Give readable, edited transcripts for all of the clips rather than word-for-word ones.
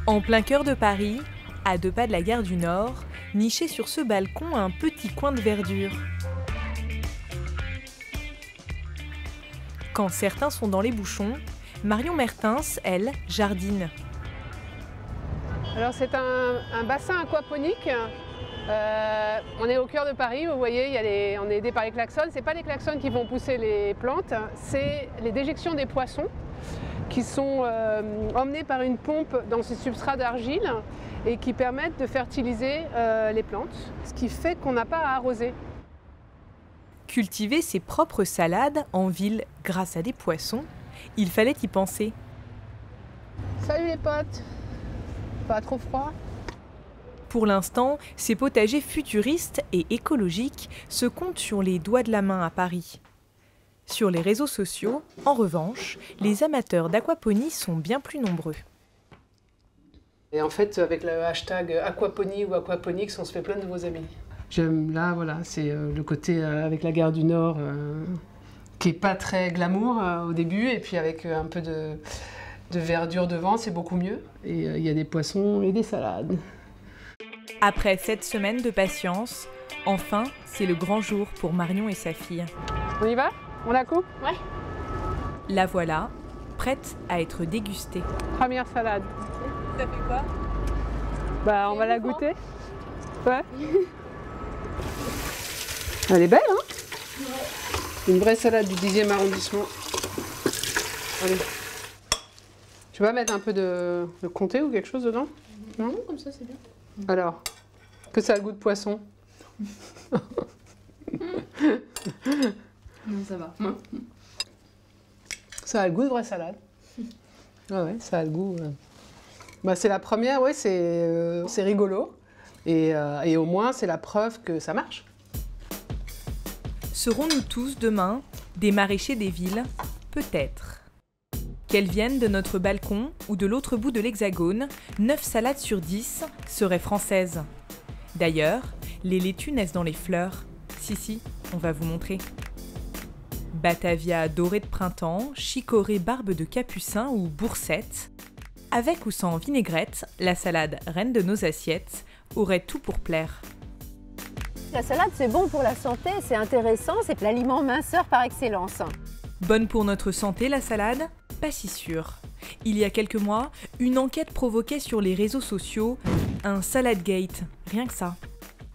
En plein cœur de Paris, à 2 pas de la gare du Nord, niché sur ce balcon un petit coin de verdure. Quand certains sont dans les bouchons, Marion Mertens, elle, jardine. Alors c'est un bassin aquaponique. On est au cœur de Paris, vous voyez, on est aidé par les klaxons. Ce n'est pas les klaxons qui vont pousser les plantes, c'est les déjections des poissons qui sont emmenés par une pompe dans ces substrats d'argile et qui permettent de fertiliser les plantes, ce qui fait qu'on n'a pas à arroser. Cultiver ses propres salades en ville grâce à des poissons, il fallait y penser. Salut les potes, pas trop froid? Pour l'instant, ces potagers futuristes et écologiques se comptent sur les doigts de la main à Paris. Sur les réseaux sociaux, en revanche, les amateurs d'aquaponie sont bien plus nombreux. Et en fait, avec le hashtag aquaponie ou aquaponics, on se fait plein de nouveaux amis. J'aime là, voilà, c'est le côté avec la gare du Nord qui est pas très glamour au début, et puis avec un peu de verdure devant, c'est beaucoup mieux. Et il y a des poissons et des salades. Après 7 semaines de patience, enfin, c'est le grand jour pour Marion et sa fille. On y va? On la coupe? Ouais. La voilà, prête à être dégustée. Première salade. Ça fait quoi? Bah, on va la goûter. Ouais. Elle est belle, hein? Ouais. Une vraie salade du 10e arrondissement. Allez. Tu vas mettre un peu de comté ou quelque chose dedans? Non, comme ça, c'est bien. Alors, que ça a le goût de poisson? Non, ça va. Ça a le goût de vraie salade. Ah ouais, ça a le goût. Bah, c'est la première, ouais, c'est rigolo. Et au moins, c'est la preuve que ça marche. Serons-nous tous demain des maraîchers des villes? Peut-être. Qu'elles viennent de notre balcon ou de l'autre bout de l'Hexagone, 9 salades sur 10 seraient françaises. D'ailleurs, les laitues naissent dans les fleurs. Si, on va vous montrer. Batavia dorée de printemps, chicorée barbe de capucin ou boursette. Avec ou sans vinaigrette, la salade reine de nos assiettes aurait tout pour plaire. La salade, c'est bon pour la santé, c'est intéressant, c'est l'aliment minceur par excellence. Bonne pour notre santé, la salade? Pas si sûr. Il y a quelques mois, une enquête provoquait sur les réseaux sociaux un Saladgate, rien que ça.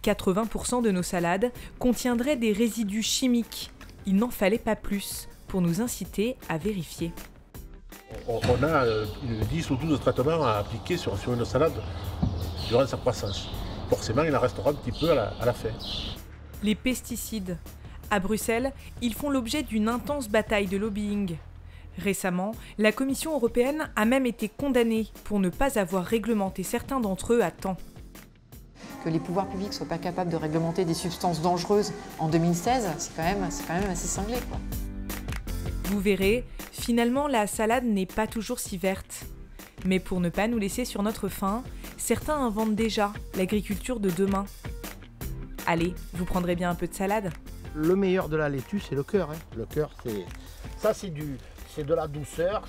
80% de nos salades contiendraient des résidus chimiques. Il n'en fallait pas plus pour nous inciter à vérifier. On a 10 ou 12 traitements à appliquer sur une salade durant sa croissance. Forcément, il en restera un petit peu à la fin. Les pesticides. À Bruxelles, ils font l'objet d'une intense bataille de lobbying. Récemment, la Commission européenne a même été condamnée pour ne pas avoir réglementé certains d'entre eux à temps. Que les pouvoirs publics ne soient pas capables de réglementer des substances dangereuses en 2016, c'est quand même assez cinglé, quoi. Vous verrez, finalement la salade n'est pas toujours si verte. Mais pour ne pas nous laisser sur notre faim, certains inventent déjà l'agriculture de demain. Allez, vous prendrez bien un peu de salade? Le meilleur de la laitue, c'est le cœur. Le cœur, c'est de la douceur,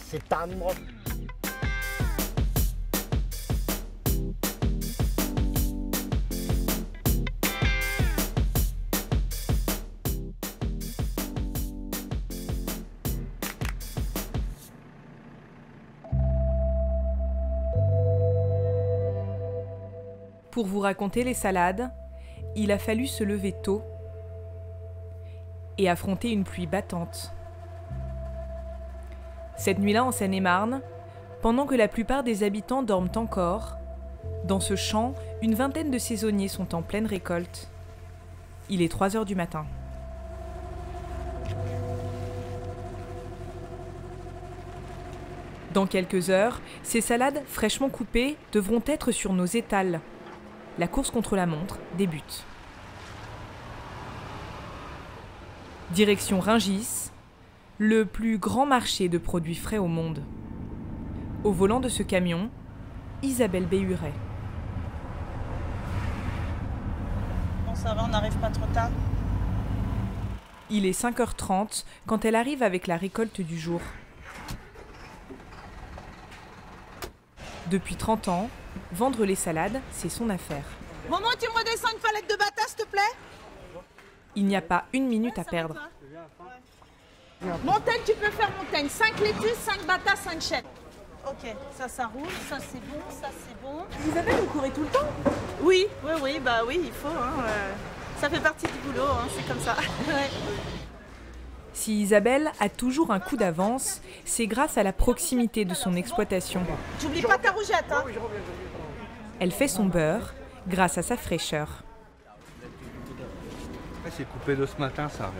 c'est tendre. Pour vous raconter les salades, il a fallu se lever tôt et affronter une pluie battante. Cette nuit-là, en Seine-et-Marne, pendant que la plupart des habitants dorment encore, dans ce champ, une vingtaine de saisonniers sont en pleine récolte. Il est 3 heures du matin. Dans quelques heures, ces salades fraîchement coupées devront être sur nos étals. La course contre la montre débute. Direction Rungis, le plus grand marché de produits frais au monde. Au volant de ce camion, Isabelle Béhuret. Bon, ça va, on n'arrive pas trop tard. Il est 5h30 quand elle arrive avec la récolte du jour. Depuis 30 ans, vendre les salades, c'est son affaire. Maman, tu me redescends une palette de bata, s'il te plaît? Il n'y a pas une minute à perdre. Montaigne, tu peux faire Montaigne. 5 laitues, 5 bata, 5 chèvres. Ok, ça roule, ça c'est bon, ça c'est bon. Isabelle, vous courez tout le temps? Oui, bah oui, il faut. Ça fait partie du boulot, c'est comme ça. Ouais. Si Isabelle a toujours un coup d'avance, c'est grâce à la proximité de son exploitation. J'oublie pas ta rougette, hein. Elle fait son beurre grâce à sa fraîcheur. C'est coupé de ce matin, ça.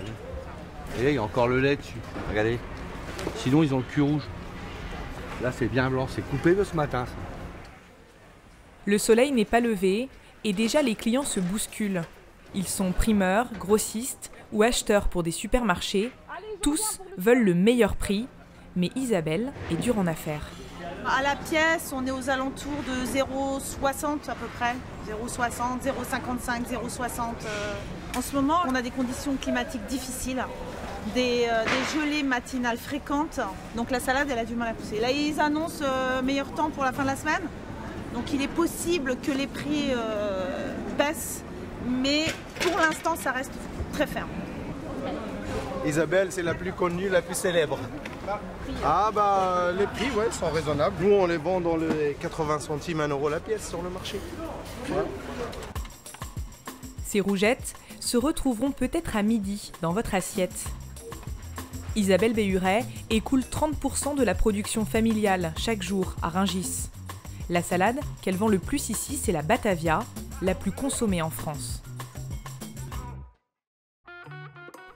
Et là, il y a encore le lait dessus. Regardez. Sinon, ils ont le cul rouge. Là, c'est bien blanc. C'est coupé de ce matin, ça. Le soleil n'est pas levé et déjà les clients se bousculent. Ils sont primeurs, grossistes ou acheteurs pour des supermarchés. Tous veulent le meilleur prix, mais Isabelle est dure en affaires. À la pièce, on est aux alentours de 0,60 à peu près. 0,60, 0,55, 0,60. En ce moment, on a des conditions climatiques difficiles, des gelées matinales fréquentes. Donc la salade, elle a du mal à pousser. Là, ils annoncent meilleur temps pour la fin de la semaine. Donc il est possible que les prix baissent, mais pour l'instant, ça reste très ferme. Isabelle, c'est la plus connue, la plus célèbre. Ah bah les prix ouais, sont raisonnables. Nous on les vend dans les 80 centimes, 1 euro la pièce sur le marché. Voilà. Ces rougettes se retrouveront peut-être à midi dans votre assiette. Isabelle Béhuret écoule 30% de la production familiale chaque jour à Rungis. La salade qu'elle vend le plus ici, c'est la Batavia, la plus consommée en France.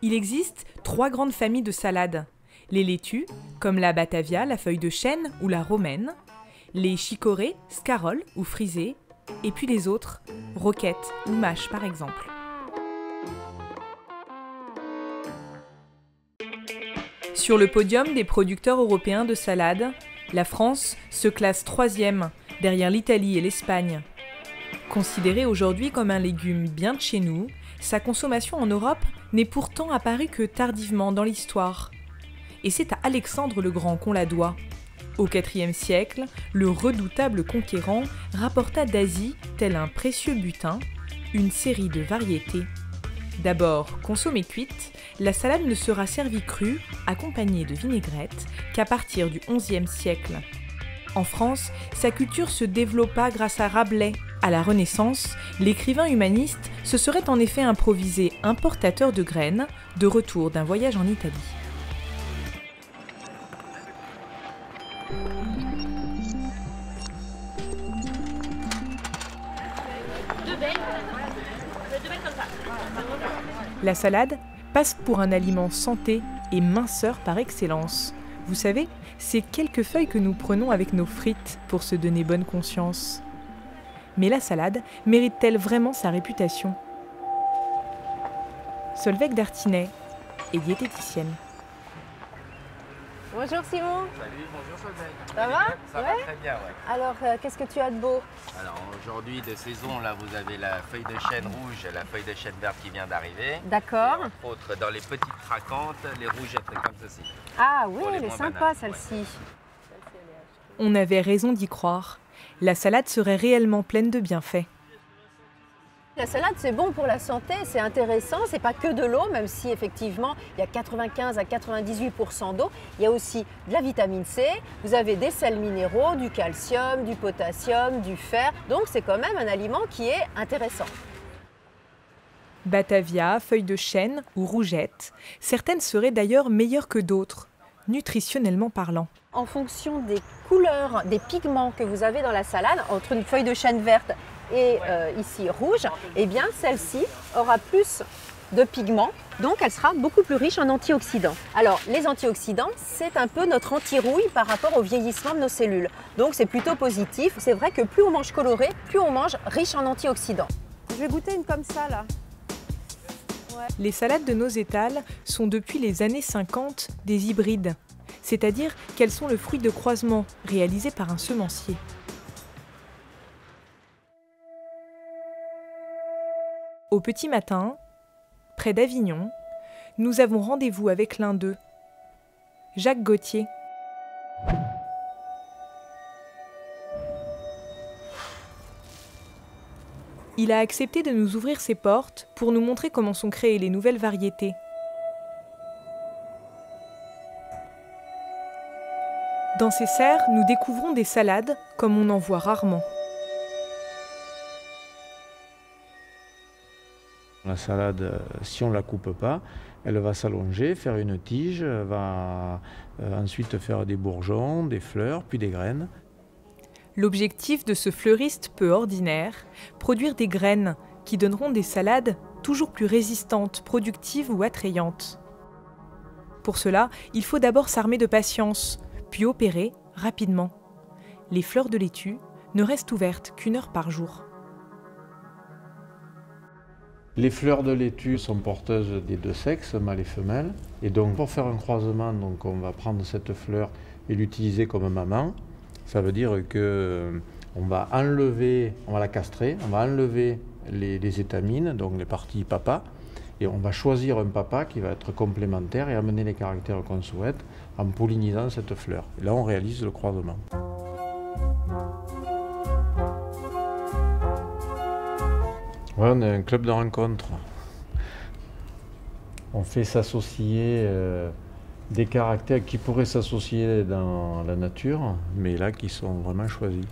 Il existe 3 grandes familles de salades. Les laitues, comme la Batavia, la feuille de chêne ou la romaine, les chicorées, scaroles ou frisées, et puis les autres, roquettes ou mâches par exemple. Sur le podium des producteurs européens de salades, la France se classe 3e, derrière l'Italie et l'Espagne. Considérée aujourd'hui comme un légume bien de chez nous, sa consommation en Europe n'est pourtant apparue que tardivement dans l'histoire. Et c'est à Alexandre le Grand qu'on la doit. Au IVe siècle, le redoutable conquérant rapporta d'Asie, tel un précieux butin, une série de variétés. D'abord consommée cuite, la salade ne sera servie crue, accompagnée de vinaigrette, qu'à partir du XIe siècle. En France, sa culture se développa grâce à Rabelais. À la Renaissance, l'écrivain humaniste se serait en effet improvisé importateur de graines, de retour d'un voyage en Italie. La salade passe pour un aliment santé et minceur par excellence. Vous savez, c'est quelques feuilles que nous prenons avec nos frites pour se donner bonne conscience. Mais la salade mérite-t-elle vraiment sa réputation? Solveig Dartinet est diététicienne. Bonjour Simon. Salut, bonjour Solveig. Ça va? Ça va très bien, ouais. Alors, qu'est-ce que tu as de beau? Alors aujourd'hui de saison, là vous avez la feuille de chêne rouge et la feuille de chêne verte qui vient d'arriver. D'accord. Entre autres, dans les petites craquantes, les rougettes comme ceci. Ah oui, Pour les elle est moins sympa bananes, celle-ci. ouais. On avait raison d'y croire. La salade serait réellement pleine de bienfaits. La salade, c'est bon pour la santé, c'est intéressant, c'est pas que de l'eau, même si effectivement il y a 95 à 98% d'eau. Il y a aussi de la vitamine C, vous avez des sels minéraux, du calcium, du potassium, du fer, donc c'est quand même un aliment qui est intéressant. Batavia, feuilles de chêne ou rougettes, certaines seraient d'ailleurs meilleures que d'autres, nutritionnellement parlant. En fonction des couleurs, des pigments que vous avez dans la salade, entre une feuille de chêne verte et ici rouge, eh bien celle-ci aura plus de pigments, donc elle sera beaucoup plus riche en antioxydants. Alors les antioxydants, c'est un peu notre anti-rouille par rapport au vieillissement de nos cellules. Donc c'est plutôt positif. C'est vrai que plus on mange coloré, plus on mange riche en antioxydants. Je vais goûter une comme ça là. Ouais. Les salades de nos étals sont depuis les années 50 des hybrides, c'est-à-dire qu'elles sont le fruit de croisements réalisés par un semencier. Au petit matin, près d'Avignon, nous avons rendez-vous avec l'un d'eux, Jacques Gauthier. il a accepté de nous ouvrir ses portes pour nous montrer comment sont créées les nouvelles variétés. Dans ces serres, nous découvrons des salades comme on en voit rarement. La salade, si on ne la coupe pas, elle va s'allonger, faire une tige, va ensuite faire des bourgeons, des fleurs, puis des graines. L'objectif de ce fleuriste peu ordinaire, produire des graines qui donneront des salades toujours plus résistantes, productives ou attrayantes. Pour cela, il faut d'abord s'armer de patience, puis opérer rapidement. Les fleurs de laitue ne restent ouvertes qu'1 heure par jour. Les fleurs de laitue sont porteuses des 2 sexes, mâle et femelle. Et donc pour faire un croisement, donc, on va prendre cette fleur et l'utiliser comme maman. Ça veut dire qu'on va enlever, on va la castrer, on va enlever les étamines, donc les parties papa, et on va choisir un papa qui va être complémentaire et amener les caractères qu'on souhaite en pollinisant cette fleur. Et là, on réalise le croisement. Ouais, on est un club de rencontres. On fait s'associer des caractères qui pourraient s'associer dans la nature, mais là qui sont vraiment choisis.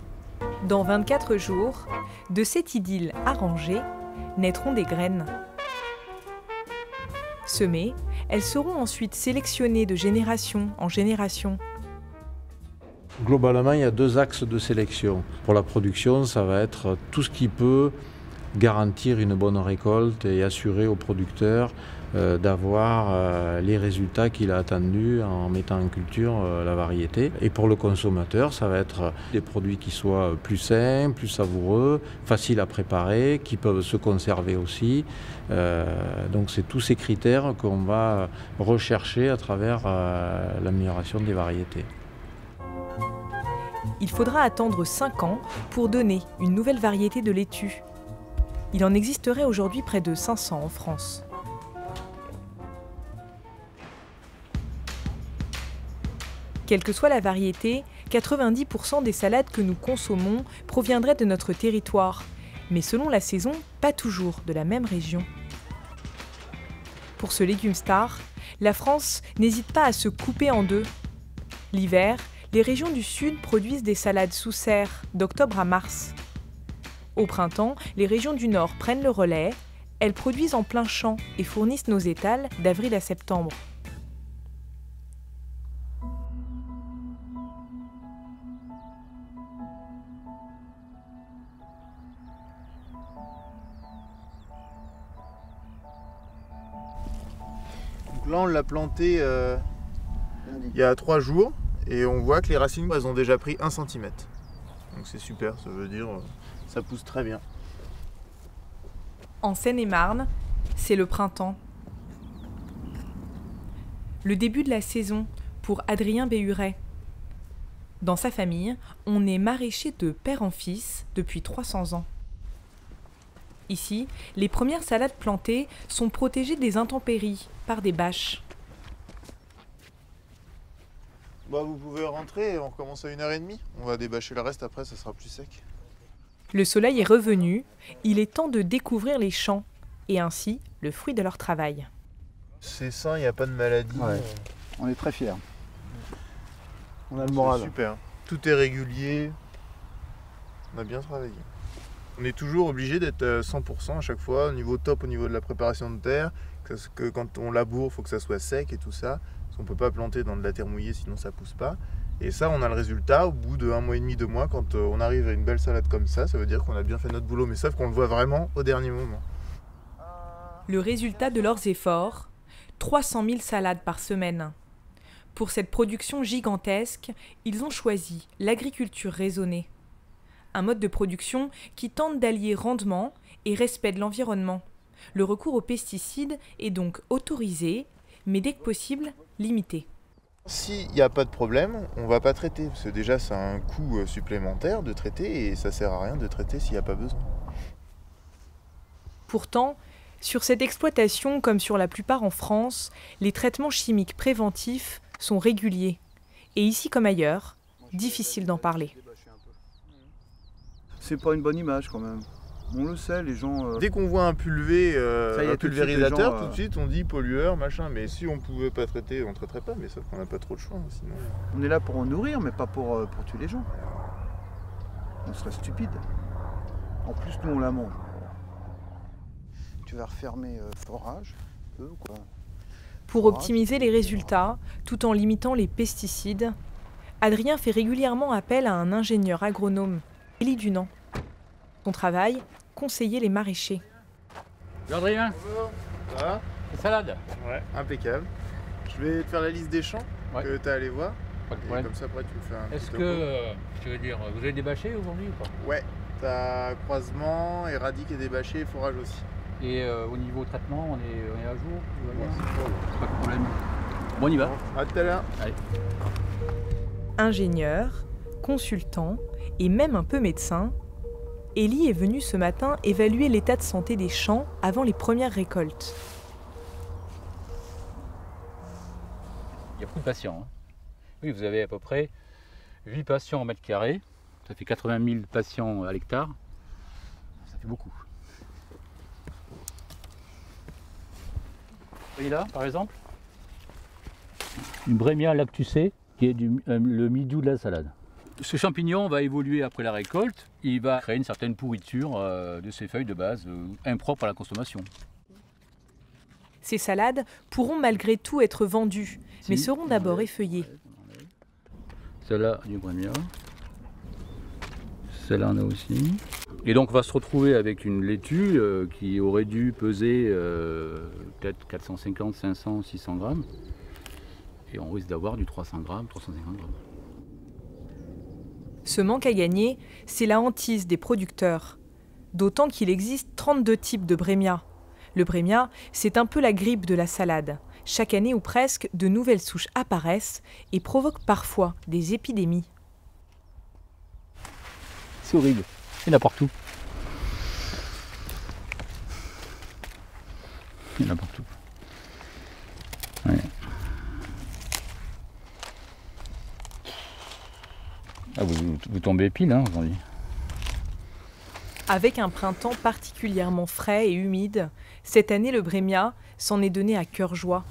Dans 24 jours, de cette idylle arrangée, naîtront des graines. Semées, elles seront ensuite sélectionnées de génération en génération. Globalement, il y a 2 axes de sélection. Pour la production, ça va être tout ce qui peut garantir une bonne récolte et assurer au producteur d'avoir les résultats qu'il a attendus en mettant en culture la variété. Et pour le consommateur, ça va être des produits qui soient plus sains, plus savoureux, faciles à préparer, qui peuvent se conserver aussi. Donc c'est tous ces critères qu'on va rechercher à travers l'amélioration des variétés. Il faudra attendre 5 ans pour donner une nouvelle variété de laitue. Il en existerait aujourd'hui près de 500 en France. Quelle que soit la variété, 90% des salades que nous consommons proviendraient de notre territoire, mais selon la saison, pas toujours de la même région. Pour ce légume star, la France n'hésite pas à se couper en 2. L'hiver, les régions du sud produisent des salades sous serre d'octobre à mars. Au printemps, les régions du nord prennent le relais, elles produisent en plein champ et fournissent nos étals d'avril à septembre. Donc là, on l'a planté il y a 3 jours et on voit que les racines, elles ont déjà pris 1 cm. Donc c'est super, ça veut dire ça pousse très bien. En Seine-et-Marne, c'est le printemps. Le début de la saison pour Adrien Béhuret. Dans sa famille, on est maraîcher de père en fils depuis 300 ans. Ici, les premières salades plantées sont protégées des intempéries par des bâches. Bah, vous pouvez rentrer, on recommence à 1h30. On va débâcher le reste, après ça sera plus sec. Le soleil est revenu, il est temps de découvrir les champs, et ainsi le fruit de leur travail. C'est sain, il n'y a pas de maladie. Ouais. On est très fiers. On a le moral. Super, tout est régulier. On a bien travaillé. On est toujours obligé d'être 100% à chaque fois, au niveau top, au niveau de la préparation de terre, que quand on laboure, il faut que ça soit sec et tout ça. Parce qu'on ne peut pas planter dans de la terre mouillée, sinon ça ne pousse pas. Et ça, on a le résultat au bout de 1 mois et demi, 2 mois, quand on arrive à une belle salade comme ça veut dire qu'on a bien fait notre boulot, mais sauf qu'on le voit vraiment au dernier moment. Le résultat de leurs efforts, 300 000 salades par semaine. Pour cette production gigantesque, ils ont choisi l'agriculture raisonnée. Un mode de production qui tente d'allier rendement et respect de l'environnement. Le recours aux pesticides est donc autorisé, mais dès que possible, limité. S'il n'y a pas de problème, on ne va pas traiter, parce que déjà c'est un coût supplémentaire de traiter et ça ne sert à rien de traiter s'il n'y a pas besoin. Pourtant, sur cette exploitation, comme sur la plupart en France, les traitements chimiques préventifs sont réguliers. Et ici comme ailleurs, difficile d'en parler. C'est pas une bonne image quand même. On le sait, les gens... Dès qu'on voit un pulvé, Ça y est, un tout de suite, pulvérisateur, les gens, tout de suite on dit pollueur, machin. Mais si on pouvait pas traiter, on traiterait pas. Mais sauf qu'on n'a pas trop de choix, sinon... On est là pour en nourrir, mais pas pour tuer les gens. On serait stupide. En plus, nous, on la mange. Tu vas refermer forage, ou quoi? Pour optimiser les résultats, tout en limitant les pesticides, Adrien fait régulièrement appel à un ingénieur agronome, Élie Dunant. Son travail, conseiller les maraîchers. Adrien, Bonjour. Ça va? salade. Ouais. Impeccable. Je vais te faire la liste des champs que tu as allé voir. Pas de Et problème. comme ça, après, tu me fais un Est-ce petit que, je veux dire, vous avez des bâchés aujourd'hui ou pas? Ouais, t'as croisement, éradique et débâché, forage aussi. Et au niveau traitement, on est à jour? Tout va bien? Pas de problème. Bon, on y va. À tout à l'heure. Allez. Ingénieur, consultant et même un peu médecin, Élie est venu ce matin évaluer l'état de santé des champs avant les premières récoltes. Il y a beaucoup de patients. Hein. Oui, vous avez à peu près 8 patients au mètre carré. Ça fait 80 000 patients à l'hectare. Ça fait beaucoup. Vous voyez là, par exemple, une Bremia lactusée, qui est le midou de la salade. Ce champignon va évoluer après la récolte. Il va créer une certaine pourriture de ses feuilles de base, impropres à la consommation. Ces salades pourront malgré tout être vendues, mais seront d'abord effeuillées. Celle-là, du Bremia. Celle-là, on a aussi. Et donc, on va se retrouver avec une laitue qui aurait dû peser peut-être 450, 500, 600 grammes. Et on risque d'avoir du 300 grammes, 350 grammes. Ce manque à gagner, c'est la hantise des producteurs. D'autant qu'il existe 32 types de Bremia. Le Bremia, c'est un peu la grippe de la salade. Chaque année ou presque, de nouvelles souches apparaissent et provoquent parfois des épidémies. C'est horrible, il y en a partout. Il y en a partout. Ouais. Ah, vous tombez pile hein, aujourd'hui. Avec un printemps particulièrement frais et humide, cette année le Bremia s'en est donné à cœur joie.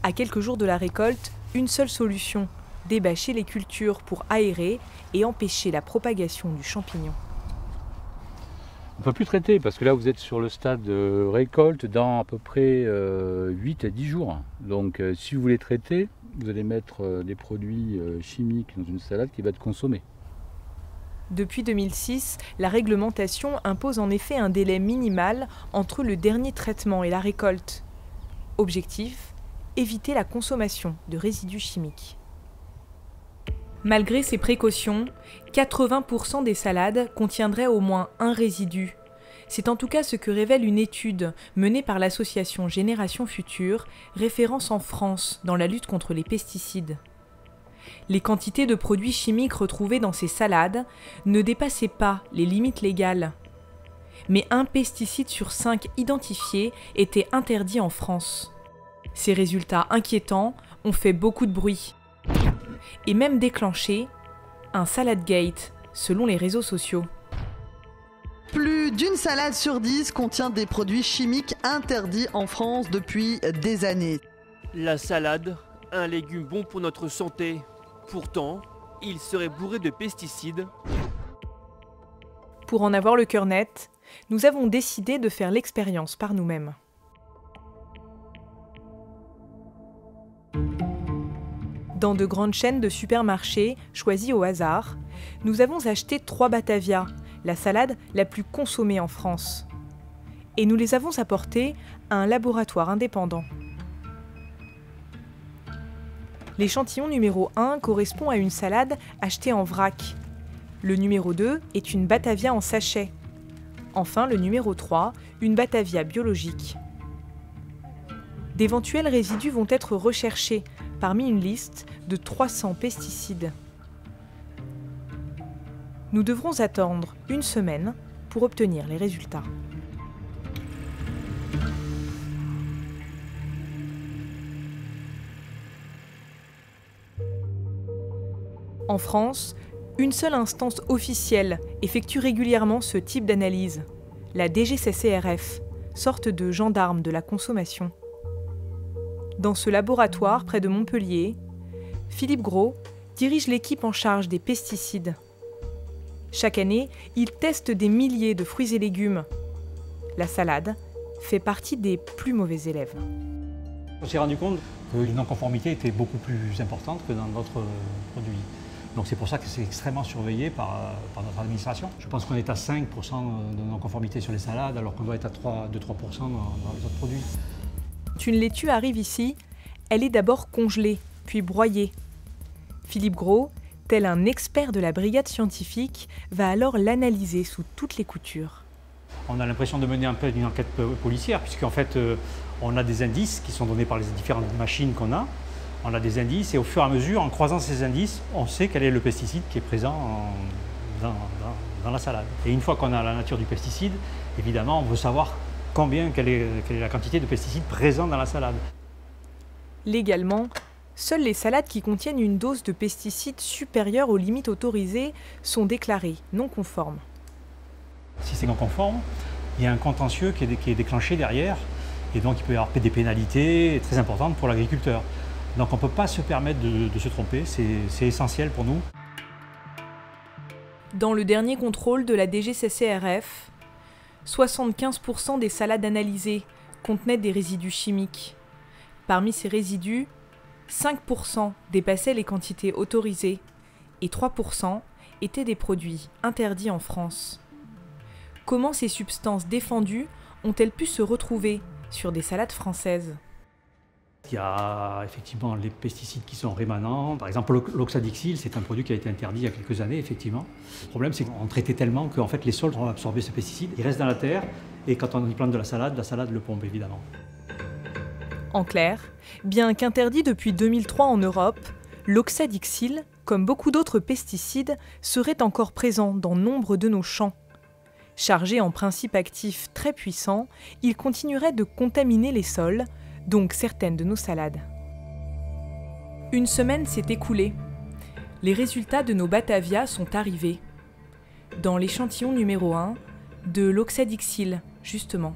À quelques jours de la récolte, une seule solution, débâcher les cultures pour aérer et empêcher la propagation du champignon. On ne peut plus traiter parce que là vous êtes sur le stade de récolte dans à peu près 8 à 10 jours. Donc si vous voulez traiter, vous allez mettre des produits chimiques dans une salade qui va être consommée. Depuis 2006, la réglementation impose en effet un délai minimal entre le dernier traitement et la récolte. Objectif, éviter la consommation de résidus chimiques. Malgré ces précautions, 80% des salades contiendraient au moins un résidu. C'est en tout cas ce que révèle une étude menée par l'association Génération Future, référence en France dans la lutte contre les pesticides. Les quantités de produits chimiques retrouvés dans ces salades ne dépassaient pas les limites légales. Mais un pesticide sur 5 identifiés était interdit en France. Ces résultats inquiétants ont fait beaucoup de bruit. Et même déclenché un Saladgate, selon les réseaux sociaux. Plus d'une salade sur 10 contient des produits chimiques interdits en France depuis des années. La salade, un légume bon pour notre santé. Pourtant, il serait bourré de pesticides. Pour en avoir le cœur net, nous avons décidé de faire l'expérience par nous-mêmes. Dans de grandes chaînes de supermarchés choisies au hasard, nous avons acheté 3 Batavia, la salade la plus consommée en France. Et nous les avons apportés à un laboratoire indépendant. L'échantillon numéro 1 correspond à une salade achetée en vrac. Le numéro 2 est une Batavia en sachet. Enfin, le numéro 3, une Batavia biologique. D'éventuels résidus vont être recherchés parmi une liste de 300 pesticides. Nous devrons attendre une semaine pour obtenir les résultats. En France, une seule instance officielle effectue régulièrement ce type d'analyse. la DGCCRF, sorte de gendarme de la consommation. Dans ce laboratoire près de Montpellier, Philippe Gros dirige l'équipe en charge des pesticides. Chaque année, il teste des milliers de fruits et légumes. La salade fait partie des plus mauvais élèves. On s'est rendu compte que les non-conformités étaient beaucoup plus importantes que dans d'autres produits. Donc c'est pour ça que c'est extrêmement surveillé par notre administration. Je pense qu'on est à 5% de non-conformité sur les salades, alors qu'on doit être à 2-3% dans les autres produits. Une laitue arrive ici, elle est d'abord congelée, puis broyée. Philippe Gros, tel un expert de la brigade scientifique, va alors l'analyser sous toutes les coutures. On a l'impression de mener un peu une enquête policière, puisqu'en fait, on a des indices qui sont donnés par les différentes machines qu'on a. On a des indices et au fur et à mesure, en croisant ces indices, on sait quel est le pesticide qui est présent dans la salade. Et une fois qu'on a la nature du pesticide, évidemment, on veut savoir quelle est la quantité de pesticides présents dans la salade. Légalement, seules les salades qui contiennent une dose de pesticides supérieure aux limites autorisées sont déclarées non conformes. Si c'est non conforme, il y a un contentieux qui est déclenché derrière, et donc il peut y avoir des pénalités très importantes pour l'agriculteur. Donc on ne peut pas se permettre de se tromper, c'est essentiel pour nous. Dans le dernier contrôle de la DGCCRF, 75% des salades analysées contenaient des résidus chimiques. Parmi ces résidus, 5% dépassaient les quantités autorisées et 3% étaient des produits interdits en France. Comment ces substances défendues ont-elles pu se retrouver sur des salades françaises ? Il y a effectivement les pesticides qui sont rémanents. Par exemple, l'oxadixyl, c'est un produit qui a été interdit il y a quelques années, effectivement. Le problème, c'est qu'on traitait tellement qu'en fait, les sols ont absorbé ce pesticide. Il reste dans la terre et quand on y plante de la salade le pompe, évidemment. En clair, bien qu'interdit depuis 2003 en Europe, l'oxadixyl, comme beaucoup d'autres pesticides, serait encore présent dans nombre de nos champs. Chargé en principes actifs très puissants, il continuerait de contaminer les sols, donc certaines de nos salades. Une semaine s'est écoulée. Les résultats de nos Batavia sont arrivés. Dans l'échantillon numéro 1, de l'oxadixyl, justement.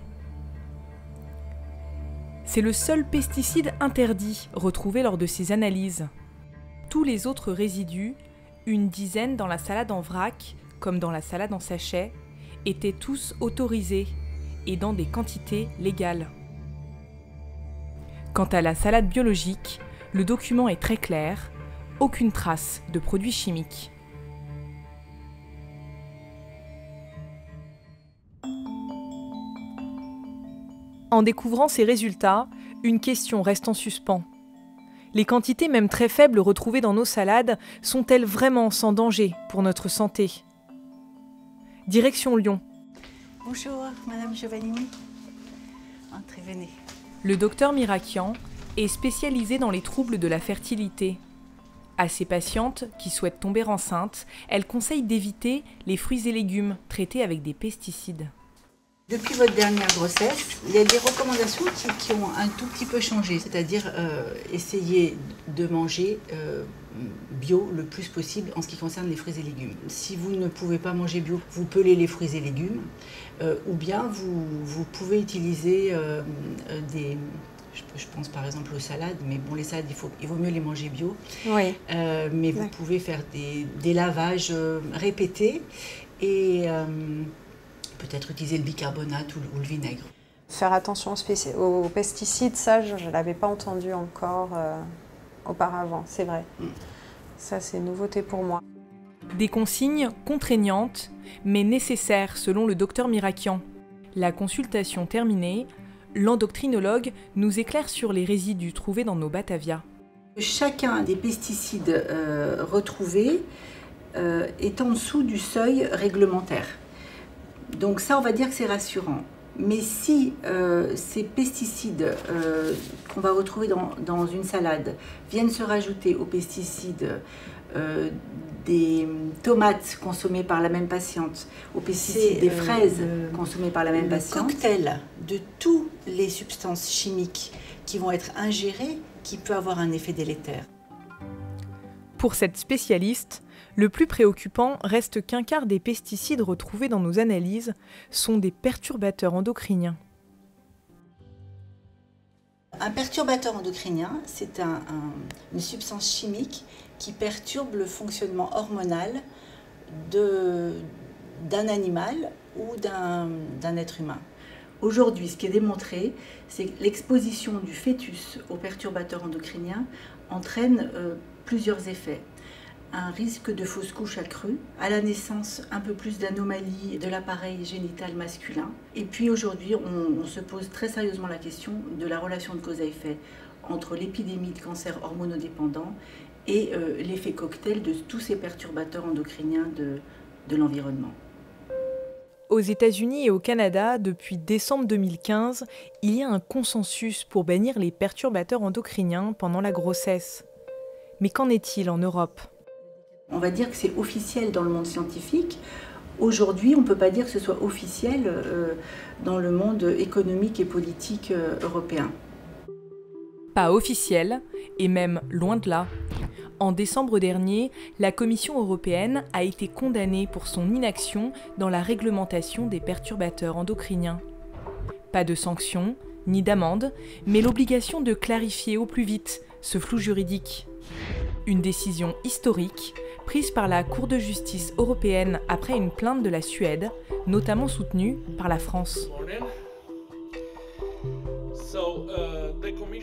C'est le seul pesticide interdit retrouvé lors de ces analyses. Tous les autres résidus, une dizaine dans la salade en vrac, comme dans la salade en sachet, étaient tous autorisés et dans des quantités légales. Quant à la salade biologique, le document est très clair, aucune trace de produits chimiques. En découvrant ces résultats, une question reste en suspens. Les quantités même très faibles retrouvées dans nos salades sont-elles vraiment sans danger pour notre santé ? Direction Lyon. Bonjour, Madame Giovannini. Entrez, venez. Le docteur Mirakian est spécialisé dans les troubles de la fertilité. À ses patientes qui souhaitent tomber enceintes, elle conseille d'éviter les fruits et légumes traités avec des pesticides. Depuis votre dernière grossesse, il y a des recommandations qui ont un tout petit peu changé, c'est-à-dire essayer de manger bio le plus possible en ce qui concerne les fruits et légumes. Si vous ne pouvez pas manger bio, vous pelez les fruits et légumes, ou bien vous pouvez utiliser je pense par exemple aux salades, mais bon, les salades, il vaut mieux les manger bio. Oui. Mais vous pouvez faire des lavages répétés et peut-être utiliser le bicarbonate ou le vinaigre. Faire attention aux pesticides, ça, je ne l'avais pas entendu encore auparavant, c'est vrai. Ça, c'est une nouveauté pour moi. Des consignes contraignantes, mais nécessaires selon le docteur Mirakian. La consultation terminée, l'endocrinologue nous éclaire sur les résidus trouvés dans nos Batavia. Chacun des pesticides retrouvés est en dessous du seuil réglementaire. Donc ça, on va dire que c'est rassurant. Mais si ces pesticides qu'on va retrouver dans une salade viennent se rajouter aux pesticides des tomates consommées par la même patiente, aux pesticides des fraises consommées par la même patiente, cocktail de toutes les substances chimiques qui vont être ingérées qui peut avoir un effet délétère. Pour cette spécialiste, Le plus préoccupant reste qu'un quart des pesticides retrouvés dans nos analyses sont des perturbateurs endocriniens. Un perturbateur endocrinien, c'est une substance chimique qui perturbe le fonctionnement hormonal d'un animal ou d'un être humain. Aujourd'hui, ce qui est démontré, c'est que l'exposition du fœtus aux perturbateurs endocriniens entraîne plusieurs effets. Un risque de fausse couche accru, à la naissance un peu plus d'anomalies de l'appareil génital masculin. Et puis aujourd'hui, on se pose très sérieusement la question de la relation de cause à effet entre l'épidémie de cancer hormonodépendant et l'effet cocktail de tous ces perturbateurs endocriniens de l'environnement. Aux États-Unis et au Canada, depuis décembre 2015, il y a un consensus pour bannir les perturbateurs endocriniens pendant la grossesse. Mais qu'en est-il en Europe ? On va dire que c'est officiel dans le monde scientifique. Aujourd'hui, on ne peut pas dire que ce soit officiel dans le monde économique et politique européen. Pas officiel, et même loin de là. En décembre dernier, la Commission européenne a été condamnée pour son inaction dans la réglementation des perturbateurs endocriniens. Pas de sanctions, ni d'amende, mais l'obligation de clarifier au plus vite ce flou juridique. Une décision historique prise par la Cour de justice européenne après une plainte de la Suède, notamment soutenue par la France.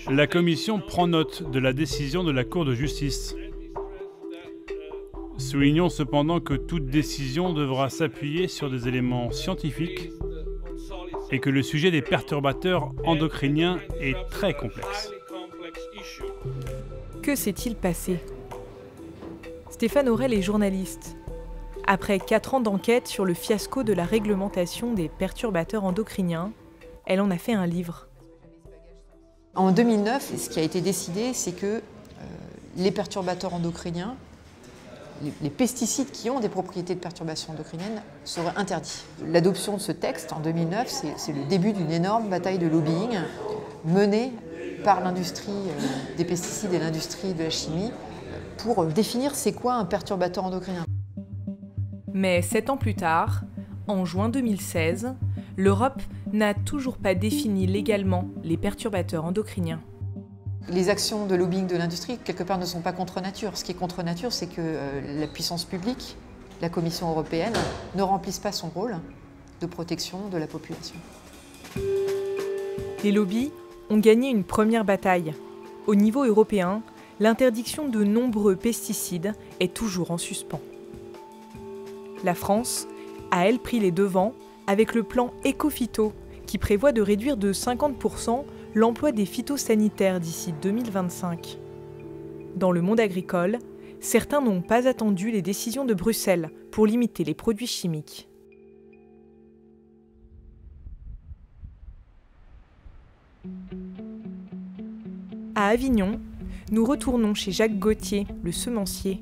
La Commission prend note de la décision de la Cour de justice. Soulignons cependant que toute décision devra s'appuyer sur des éléments scientifiques et que le sujet des perturbateurs endocriniens est très complexe. Que s'est-il passé ? Stéphane Aurel est journaliste. Après 4 ans d'enquête sur le fiasco de la réglementation des perturbateurs endocriniens, elle en a fait un livre. En 2009, ce qui a été décidé, c'est que les perturbateurs endocriniens, les pesticides qui ont des propriétés de perturbation endocrinienne seraient interdits. L'adoption de ce texte en 2009, c'est le début d'une énorme bataille de lobbying menée par l'industrie des pesticides et l'industrie de la chimie pour définir c'est quoi un perturbateur endocrinien. Mais 7 ans plus tard, en juin 2016, l'Europe n'a toujours pas défini légalement les perturbateurs endocriniens. Les actions de lobbying de l'industrie, quelque part, ne sont pas contre nature. Ce qui est contre nature, c'est que la puissance publique, la Commission européenne, ne remplisse pas son rôle de protection de la population. Les lobbies ont gagné une première bataille. Au niveau européen, l'interdiction de nombreux pesticides est toujours en suspens. La France a, elle, pris les devants avec le plan Ecophyto, qui prévoit de réduire de 50% l'emploi des phytosanitaires d'ici 2025. Dans le monde agricole, certains n'ont pas attendu les décisions de Bruxelles pour limiter les produits chimiques. À Avignon, nous retournons chez Jacques Gauthier, le semencier.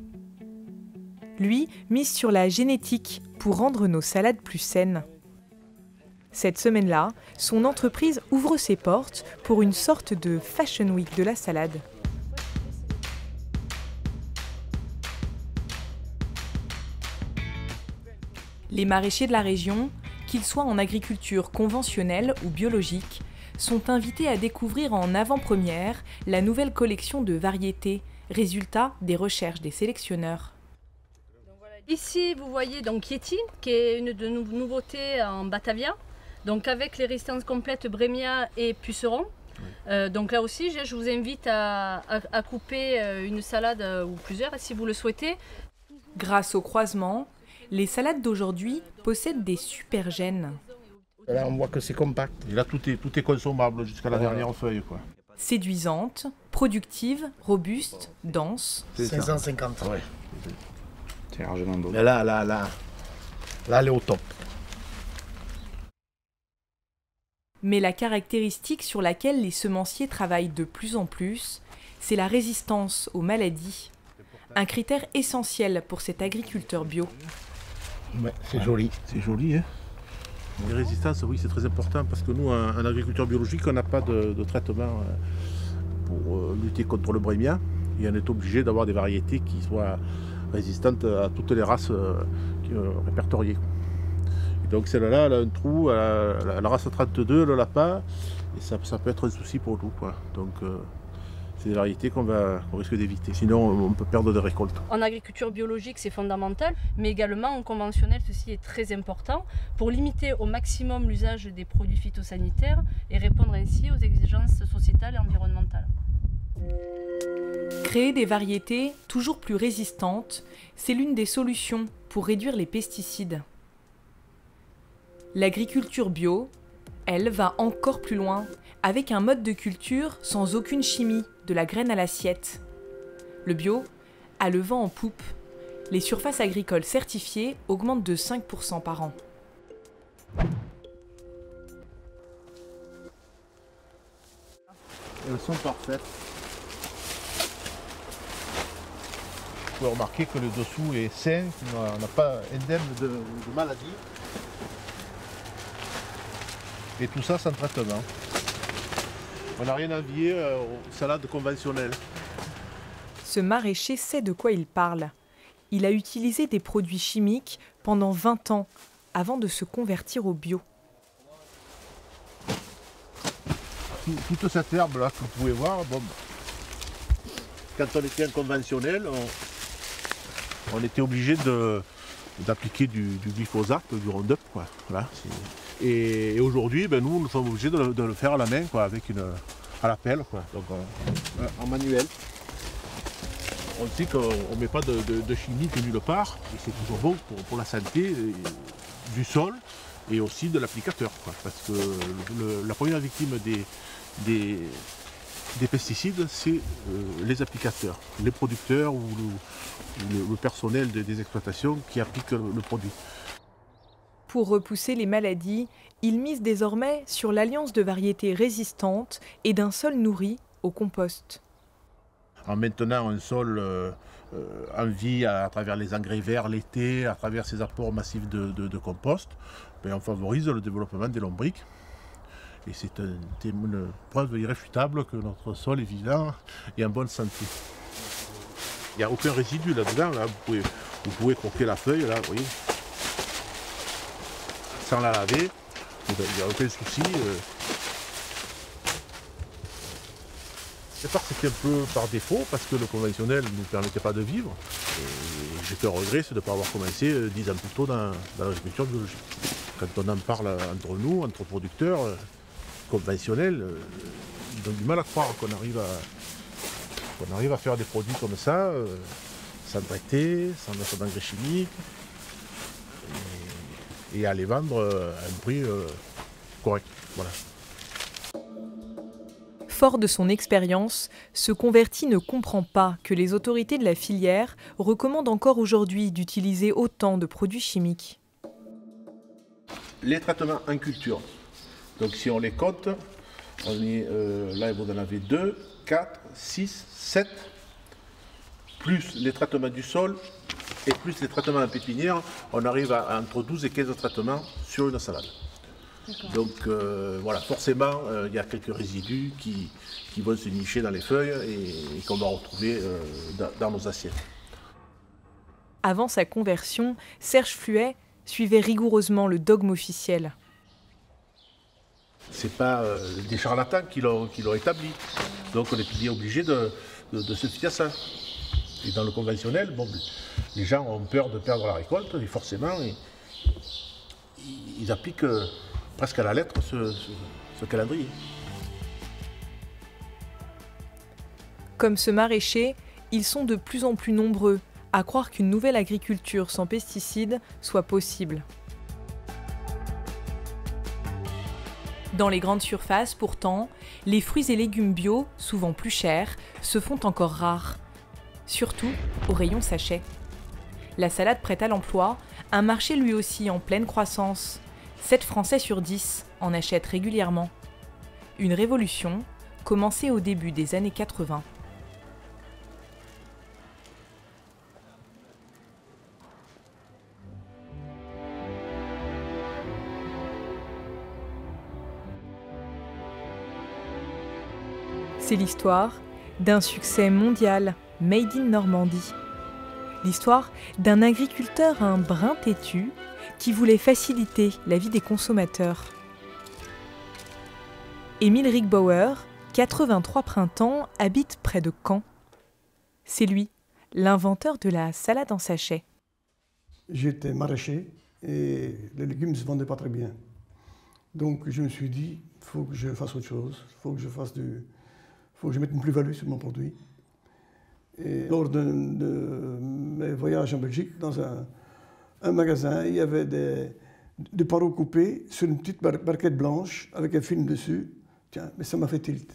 Lui mise sur la génétique pour rendre nos salades plus saines. Cette semaine-là, son entreprise ouvre ses portes pour une sorte de Fashion Week de la salade. Les maraîchers de la région, qu'ils soient en agriculture conventionnelle ou biologique, sont invités à découvrir en avant-première la nouvelle collection de variétés, résultat des recherches des sélectionneurs. Ici, vous voyez donc Yeti, qui est une de nos nouveautés en Batavia, donc avec les résistances complètes Brémia et Puceron. Donc là aussi, je vous invite à couper une salade ou plusieurs, si vous le souhaitez. Grâce au croisement, les salades d'aujourd'hui possèdent des supergènes. Là, on voit que c'est compact. Et là, tout est consommable jusqu'à la dernière feuille, quoi. Séduisante, productive, robuste, dense. 550. Ouais. C'est largement beau. Mais là, elle est au top. Mais la caractéristique sur laquelle les semenciers travaillent de plus en plus, c'est la résistance aux maladies. Un critère essentiel pour cet agriculteur bio. Ouais, c'est joli. C'est joli, hein. Les résistances, oui, c'est très important parce que nous, en agriculture biologique, on n'a pas de traitement pour lutter contre le brémia. Et on est obligé d'avoir des variétés qui soient résistante à toutes les races répertoriées. Et donc celle-là, elle a un trou, la race 32, le lapin, et ça peut être un souci pour nous, quoi. Donc c'est des variétés qu'on risque d'éviter, sinon on peut perdre des récoltes. En agriculture biologique, c'est fondamental, mais également en conventionnel, ceci est très important pour limiter au maximum l'usage des produits phytosanitaires et répondre ainsi aux exigences sociétales et environnementales. Créer des variétés toujours plus résistantes, c'est l'une des solutions pour réduire les pesticides. L'agriculture bio, elle, va encore plus loin, avec un mode de culture sans aucune chimie, de la graine à l'assiette. Le bio a le vent en poupe. Les surfaces agricoles certifiées augmentent de 5% par an. Elles sont parfaites. Vous pouvez remarquer que le dessous est sain, qu'il n'a pas indemne de maladie. Et tout ça sans traitement. On n'a rien à envier aux salades conventionnelles. Ce maraîcher sait de quoi il parle. Il a utilisé des produits chimiques pendant 20 ans avant de se convertir au bio. Toute cette herbe là que vous pouvez voir, bon, quand on était en conventionnel, on était obligé d'appliquer du glyphosate, du Roundup, quoi. Voilà, et aujourd'hui, nous sommes obligés de le faire à la main, quoi, à la pelle, quoi. Donc en manuel. On sait qu'on ne met pas de chimie de nulle part, et c'est toujours bon pour la santé du sol et aussi de l'applicateur, quoi. Parce que la première victime des pesticides, c'est les applicateurs, les producteurs ou le personnel des exploitations qui appliquent le produit. Pour repousser les maladies, il mise désormais sur l'alliance de variétés résistantes et d'un sol nourri au compost. En maintenant un sol en vie à travers les engrais verts l'été, à travers ces apports massifs de compost, on favorise le développement des lombrics. Et c'est une preuve irréfutable que notre sol est vivant et en bonne santé. Il n'y a aucun résidu là-dedans. Là. Vous pouvez croquer la feuille, là, vous voyez, sans la laver. Il n'y a aucun souci. Cette part, c'était un peu par défaut parce que le conventionnel ne nous permettait pas de vivre. J'ai fait un regret, c'est de ne pas avoir commencé 10 ans plus tôt dans l'agriculture biologique. Quand on en parle entre nous, entre producteurs conventionnels, ils ont du mal à croire qu'on arrive à faire des produits comme ça, sans traiter, sans mettre d'engrais chimiques, et à les vendre à un prix correct. Voilà. Fort de son expérience, ce converti ne comprend pas que les autorités de la filière recommandent encore aujourd'hui d'utiliser autant de produits chimiques. Les traitements en culture, donc si on les compte, on est, là vous en avez 2, 4, 6, 7, plus les traitements du sol et plus les traitements en pépinière, on arrive à entre 12 et 15 traitements sur une salade. Donc voilà, forcément, il y a quelques résidus qui vont se nicher dans les feuilles et qu'on va retrouver dans nos assiettes. Avant sa conversion, Serge Fluet suivait rigoureusement le dogme officiel. Ce n'est pas des charlatans qui l'ont établi. Donc on est bien obligé de se fier à ça. Et dans le conventionnel, bon, les gens ont peur de perdre la récolte et forcément ils appliquent presque à la lettre ce calendrier. Comme ce maraîcher, ils sont de plus en plus nombreux à croire qu'une nouvelle agriculture sans pesticides soit possible. Dans les grandes surfaces, pourtant, les fruits et légumes bio, souvent plus chers, se font encore rares. Surtout au rayon sachet. La salade prête à l'emploi, un marché lui aussi en pleine croissance. 7 Français sur 10 en achètent régulièrement. Une révolution commencée au début des années 80. C'est l'histoire d'un succès mondial made in Normandie. L'histoire d'un agriculteur un brin têtu qui voulait faciliter la vie des consommateurs. Émile Rickbauer, 83 printemps, habite près de Caen. C'est lui, l'inventeur de la salade en sachet. J'étais maraîcher et les légumes ne se vendaient pas très bien. Donc je me suis dit, il faut que je fasse autre chose, il faut que je mette une plus-value sur mon produit. Et lors de mes voyages en Belgique, dans un magasin, il y avait des poireaux coupés sur une petite barquette blanche avec un film dessus. Tiens, mais ça m'a fait tilt.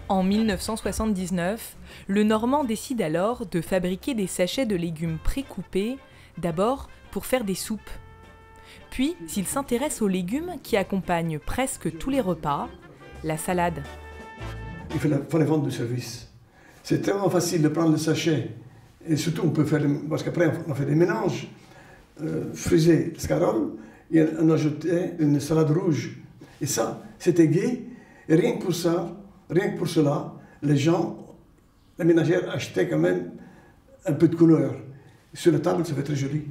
En 1979, le Normand décide alors de fabriquer des sachets de légumes pré-coupés, d'abord pour faire des soupes. Puis, il s'intéresse aux légumes qui accompagnent presque tous les repas, la salade. Il fallait vendre du service. C'est tellement facile de prendre le sachet, et surtout on peut faire, parce qu'après on a fait des mélanges, frisé, scarole, et on ajoutait une salade rouge. Et ça, c'était gai, et rien que pour ça, rien que pour cela, les ménagères achetaient quand même un peu de couleur. Sur la table, ça fait très joli.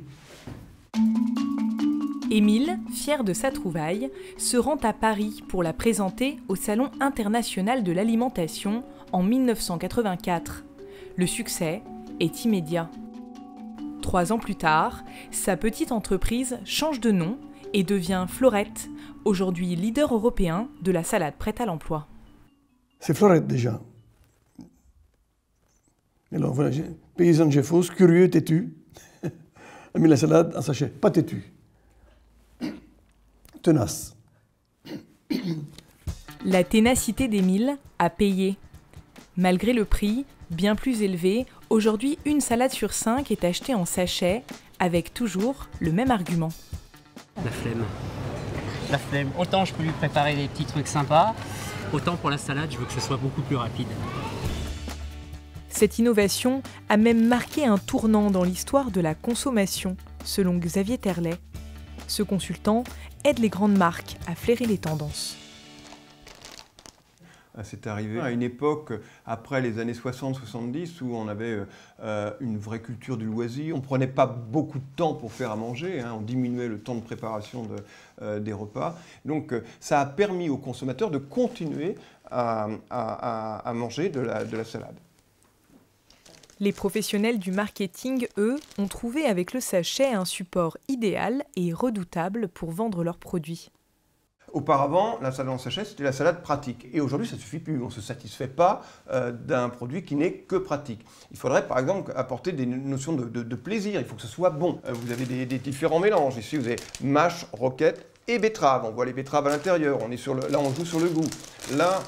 Émile, fier de sa trouvaille, se rend à Paris pour la présenter au Salon international de l'alimentation en 1984. Le succès est immédiat. 3 ans plus tard, sa petite entreprise change de nom et devient Florette, aujourd'hui leader européen de la salade prête à l'emploi. C'est Florette déjà. Alors voilà, paysan de Jeffos, curieux, têtu, a mis la salade en sachet, pas têtu. Tenace. La ténacité d'Émile a payé. Malgré le prix, bien plus élevé, aujourd'hui une salade sur 5 est achetée en sachet, avec toujours le même argument. La flemme. La flemme. Autant je peux lui préparer des petits trucs sympas, autant pour la salade, je veux que ce soit beaucoup plus rapide. Cette innovation a même marqué un tournant dans l'histoire de la consommation, selon Xavier Terlet. Ce consultant aide les grandes marques à flairer les tendances. C'est arrivé à une époque, après les années 60-70, où on avait une vraie culture du loisir. On ne prenait pas beaucoup de temps pour faire à manger, hein, on diminuait le temps de préparation des repas. Donc ça a permis aux consommateurs de continuer à manger de la salade. Les professionnels du marketing, eux, ont trouvé avec le sachet un support idéal et redoutable pour vendre leurs produits. Auparavant, la salade en sachet, c'était la salade pratique. Et aujourd'hui, ça ne suffit plus. On ne se satisfait pas d'un produit qui n'est que pratique. Il faudrait, par exemple, apporter des notions de plaisir. Il faut que ce soit bon. Vous avez des différents mélanges. Ici, vous avez mâche, roquette et betterave. On voit les betteraves à l'intérieur. Là, on joue sur le goût. Là,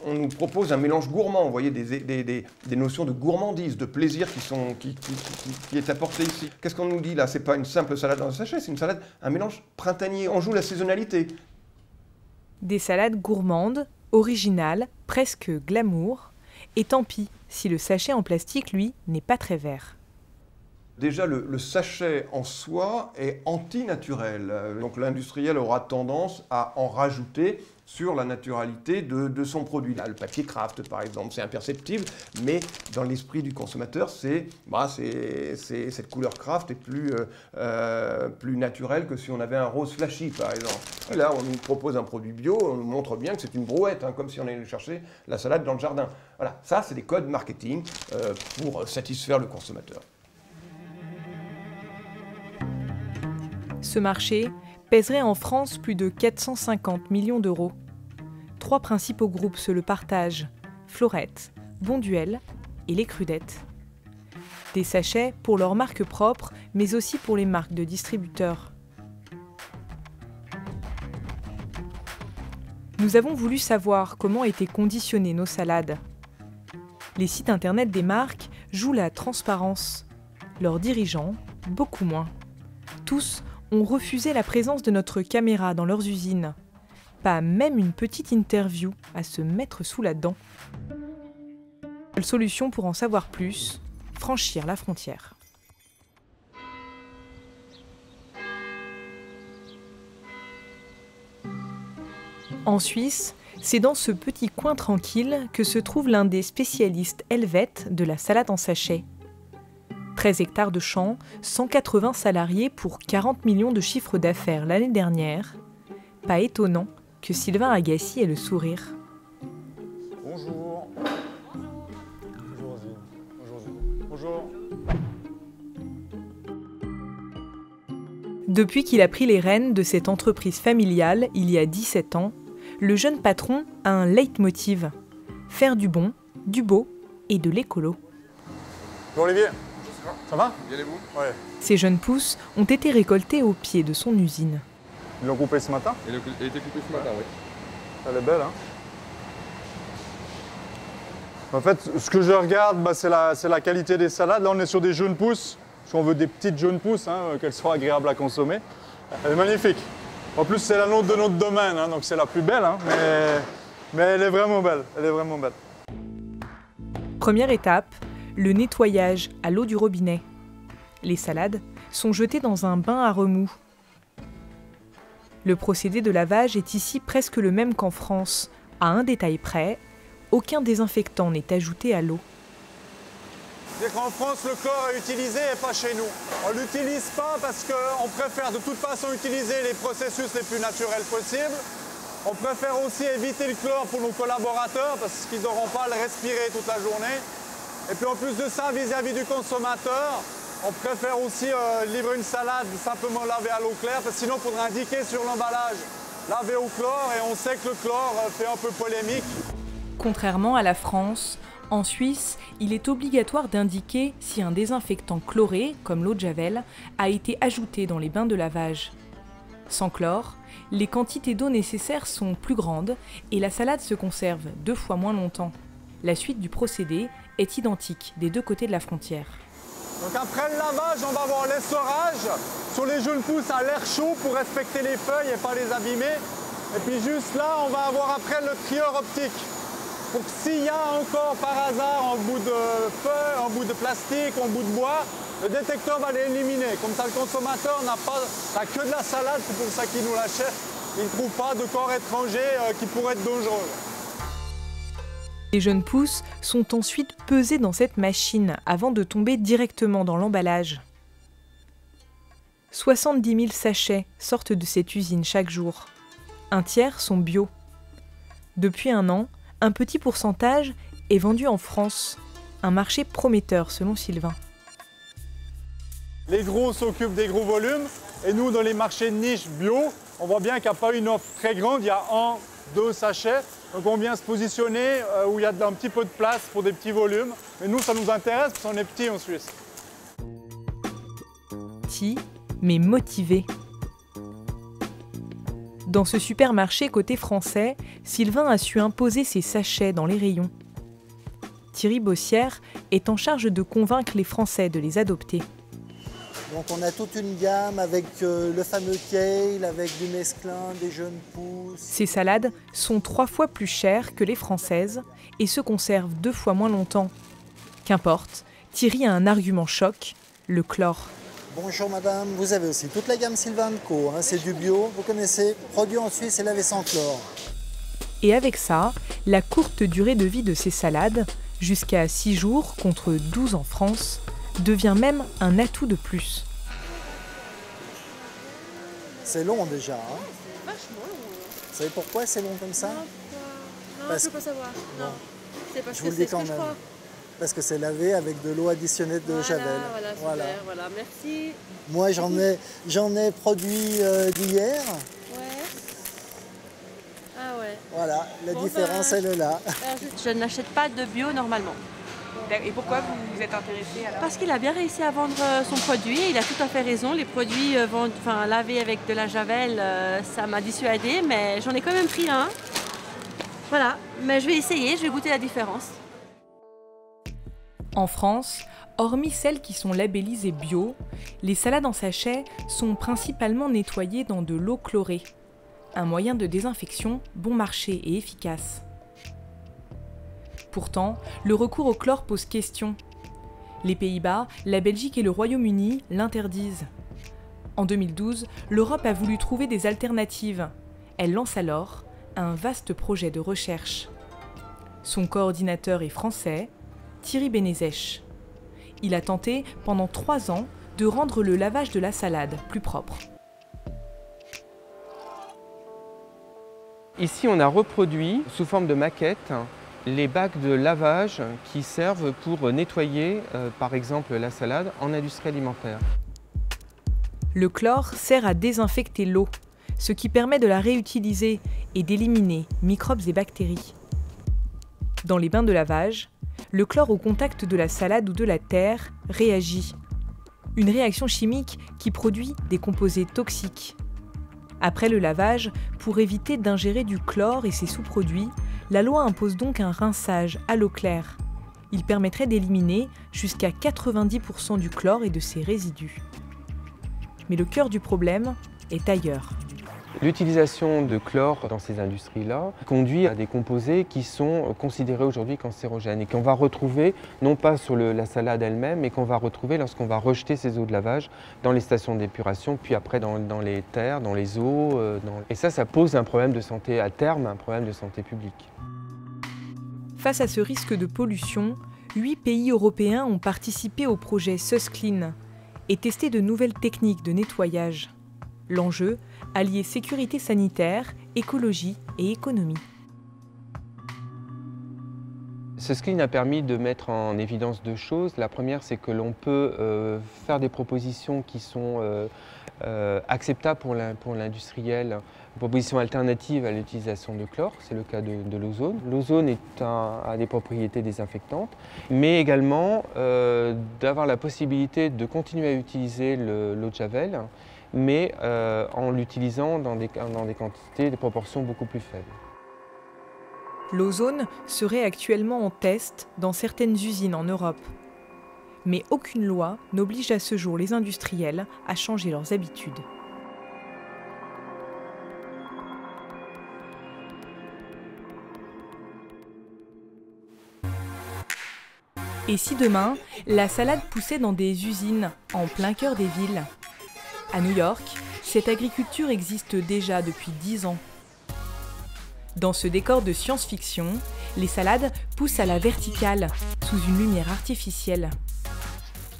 on nous propose un mélange gourmand. Vous voyez des notions de gourmandise, de plaisir qui est apporté ici. Qu'est-ce qu'on nous dit là? C'est pas une simple salade dans un sachet, c'est une salade, un mélange printanier. On joue la saisonnalité. Des salades gourmandes, originales, presque glamour. Et tant pis si le sachet en plastique, lui, n'est pas très vert. Déjà, le sachet en soi est antinaturel. Donc l'industriel aura tendance à en rajouter sur la naturalité de son produit. Là, le papier craft, par exemple, c'est imperceptible, mais dans l'esprit du consommateur, cette couleur craft est plus naturelle que si on avait un rose flashy, par exemple. Et là, on nous propose un produit bio, on nous montre bien que c'est une brouette, hein, comme si on allait chercher la salade dans le jardin. Voilà, ça, c'est des codes marketing pour satisfaire le consommateur. Ce marché pèserait en France plus de 450 millions d'euros. 3 principaux groupes se le partagent, Florette, Bonduelle et Les Crudettes. Des sachets pour leurs marques propres, mais aussi pour les marques de distributeurs. Nous avons voulu savoir comment étaient conditionnées nos salades. Les sites internet des marques jouent la transparence. Leurs dirigeants, beaucoup moins. Tous ont refusé la présence de notre caméra dans leurs usines. Pas même une petite interview à se mettre sous la dent. Seule solution pour en savoir plus, franchir la frontière. En Suisse, c'est dans ce petit coin tranquille que se trouve l'un des spécialistes helvètes de la salade en sachet. 13 hectares de champs, 180 salariés pour 40 millions de chiffre d'affaires l'année dernière. Pas étonnant que Sylvain Agassi ait le sourire. Bonjour. Bonjour Zine. Bonjour Zine. Bonjour. Depuis qu'il a pris les rênes de cette entreprise familiale il y a 17 ans, le jeune patron a un leitmotiv. Faire du bon, du beau et de l'écolo. Bonjour Olivier. Ça va? Bien et vous? Ouais. Ces jeunes pousses ont été récoltées au pied de son usine. Ils l'ont coupé ce matin? Elle a été coupée ce matin, oui. Elle est belle, hein? En fait, ce que je regarde, c'est la qualité des salades. Là, on est sur des jeunes pousses, parce qu'on veut des petites jeunes pousses, hein, qu'elles soient agréables à consommer. Elle est magnifique. En plus, c'est la nôtre de notre domaine, hein, donc c'est la plus belle, hein, mais elle est vraiment belle. Elle est vraiment belle. Première étape, le nettoyage à l'eau du robinet. Les salades sont jetées dans un bain à remous. Le procédé de lavage est ici presque le même qu'en France. À un détail près, aucun désinfectant n'est ajouté à l'eau. C'est qu'en France, le chlore est utilisé et pas chez nous. On ne l'utilise pas parce qu'on préfère de toute façon utiliser les processus les plus naturels possibles. On préfère aussi éviter le chlore pour nos collaborateurs parce qu'ils n'auront pas à le respirer toute la journée. Et puis en plus de ça, vis-à-vis du consommateur, on préfère aussi livrer une salade simplement lavée à l'eau claire parce que sinon il faudra indiquer sur l'emballage laver au chlore et on sait que le chlore fait un peu polémique. Contrairement à la France, en Suisse, il est obligatoire d'indiquer si un désinfectant chloré, comme l'eau de Javel, a été ajouté dans les bains de lavage. Sans chlore, les quantités d'eau nécessaires sont plus grandes et la salade se conserve 2 fois moins longtemps. La suite du procédé est identique des deux côtés de la frontière. Donc après le lavage, on va avoir l'essorage sur les jeunes pousses à l'air chaud pour respecter les feuilles et pas les abîmer. Et puis juste là, on va avoir après le trieur optique. Pour que s'il y a encore par hasard un bout de feuille, un bout de plastique, un bout de bois, le détecteur va l'éliminer. Comme ça, le consommateur n'a que de la salade, c'est pour ça qu'il nous l'achète. Il ne trouve pas de corps étranger qui pourrait être dangereux. Les jeunes pousses sont ensuite pesées dans cette machine avant de tomber directement dans l'emballage. 70 000 sachets sortent de cette usine chaque jour. Un tiers sont bio. Depuis un an, un petit pourcentage est vendu en France. Un marché prometteur selon Sylvain. Les gros s'occupent des gros volumes et nous, dans les marchés de niche bio, on voit bien qu'il n'y a pas une offre très grande, il y a 1, 2 sachets. Donc on vient se positionner où il y a un petit peu de place pour des petits volumes. Mais nous, ça nous intéresse parce qu'on est petit en Suisse. Petit, mais motivé. Dans ce supermarché côté français, Sylvain a su imposer ses sachets dans les rayons. Thierry Bossière est en charge de convaincre les Français de les adopter. Donc on a toute une gamme avec le fameux kale, avec du mesclun, des jeunes pousses. Ces salades sont 3 fois plus chères que les françaises et se conservent 2 fois moins longtemps. Qu'importe, Thierry a un argument choc, le chlore. Bonjour madame, vous avez aussi toute la gamme Sylvain & Co, hein, c'est du bio, vous connaissez, produit en Suisse et lavé sans chlore. Et avec ça, la courte durée de vie de ces salades, jusqu'à 6 jours contre 12 en France, devient même un atout de plus. C'est long déjà. Hein. Vachement long. Vous savez pourquoi c'est long comme ça? Non, je ne veux pas savoir. Non. C'est parce je vous que le dis c'est ce quand que je même. crois. Parce que c'est lavé avec de l'eau additionnée de Javel. Voilà, super, voilà, merci. Moi j'en ai produit d'hier. Ouais. Ah ouais. Voilà, la différence elle est là. Je n'achète pas de bio normalement. Et pourquoi vous vous êtes intéressé alors? Parce qu'il a bien réussi à vendre son produit, il a tout à fait raison. Les produits lavés avec de la Javel, ça m'a dissuadé, mais j'en ai quand même pris un. Voilà, mais je vais essayer, je vais goûter la différence. En France, hormis celles qui sont labellisées bio, les salades en sachet sont principalement nettoyées dans de l'eau chlorée. Un moyen de désinfection bon marché et efficace. Pourtant, le recours au chlore pose question. Les Pays-Bas, la Belgique et le Royaume-Uni l'interdisent. En 2012, l'Europe a voulu trouver des alternatives. Elle lance alors un vaste projet de recherche. Son coordinateur est français, Thierry Benezech. Il a tenté, pendant 3 ans, de rendre le lavage de la salade plus propre. Ici, on a reproduit, sous forme de maquette, les bacs de lavage qui servent pour nettoyer, par exemple, la salade en industrie alimentaire. Le chlore sert à désinfecter l'eau, ce qui permet de la réutiliser et d'éliminer microbes et bactéries. Dans les bains de lavage, le chlore au contact de la salade ou de la terre réagit. Une réaction chimique qui produit des composés toxiques. Après le lavage, pour éviter d'ingérer du chlore et ses sous-produits, la loi impose donc un rinçage à l'eau claire. Il permettrait d'éliminer jusqu'à 90% du chlore et de ses résidus. Mais le cœur du problème est ailleurs. L'utilisation de chlore dans ces industries-là conduit à des composés qui sont considérés aujourd'hui cancérogènes et qu'on va retrouver, non pas sur la salade elle-même, mais qu'on va retrouver lorsqu'on va rejeter ces eaux de lavage dans les stations d'épuration, puis après dans les terres, dans les eaux. Et ça pose un problème de santé à terme, un problème de santé publique. Face à ce risque de pollution, 8 pays européens ont participé au projet SUSCLEAN et testé de nouvelles techniques de nettoyage. L'enjeu, allier sécurité sanitaire, écologie et économie. SUSCLEAN a permis de mettre en évidence 2 choses. La première, c'est que l'on peut faire des propositions qui sont acceptables pour l'industriel, propositions alternatives à l'utilisation de chlore, c'est le cas de l'ozone. L'ozone a des propriétés désinfectantes, mais également d'avoir la possibilité de continuer à utiliser l'eau de Javel, mais en l'utilisant dans des quantités, des proportions beaucoup plus faibles. L'ozone serait actuellement en test dans certaines usines en Europe. Mais aucune loi n'oblige à ce jour les industriels à changer leurs habitudes. Et si demain, la salade poussait dans des usines en plein cœur des villes ? À New York, cette agriculture existe déjà depuis 10 ans. Dans ce décor de science-fiction, les salades poussent à la verticale, sous une lumière artificielle.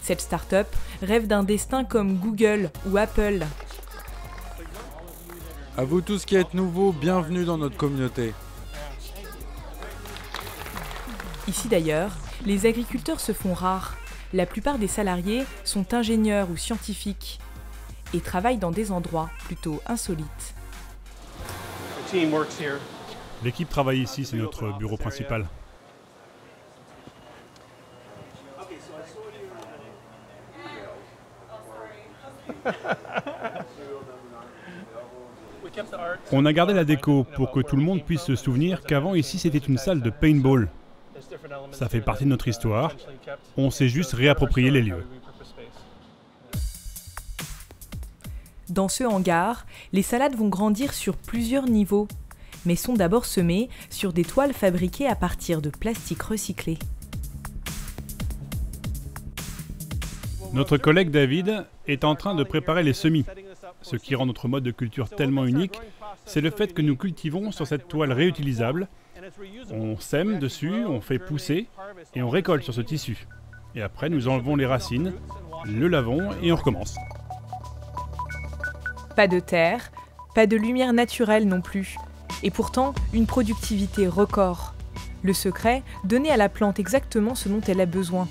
Cette start-up rêve d'un destin comme Google ou Apple. À vous tous qui êtes nouveaux, bienvenue dans notre communauté. Ici d'ailleurs, les agriculteurs se font rares. La plupart des salariés sont ingénieurs ou scientifiques et travaillent dans des endroits plutôt insolites. L'équipe travaille ici, c'est notre bureau principal. On a gardé la déco pour que tout le monde puisse se souvenir qu'avant ici c'était une salle de paintball. Ça fait partie de notre histoire, on s'est juste réapproprié les lieux. Dans ce hangar, les salades vont grandir sur plusieurs niveaux, mais sont d'abord semées sur des toiles fabriquées à partir de plastique recyclé. Notre collègue David est en train de préparer les semis. Ce qui rend notre mode de culture tellement unique, c'est le fait que nous cultivons sur cette toile réutilisable. On sème dessus, on fait pousser et on récolte sur ce tissu. Et après, nous enlevons les racines, le lavons et on recommence. Pas de terre, pas de lumière naturelle non plus. Et pourtant, une productivité record. Le secret, donner à la plante exactement ce dont elle a besoin.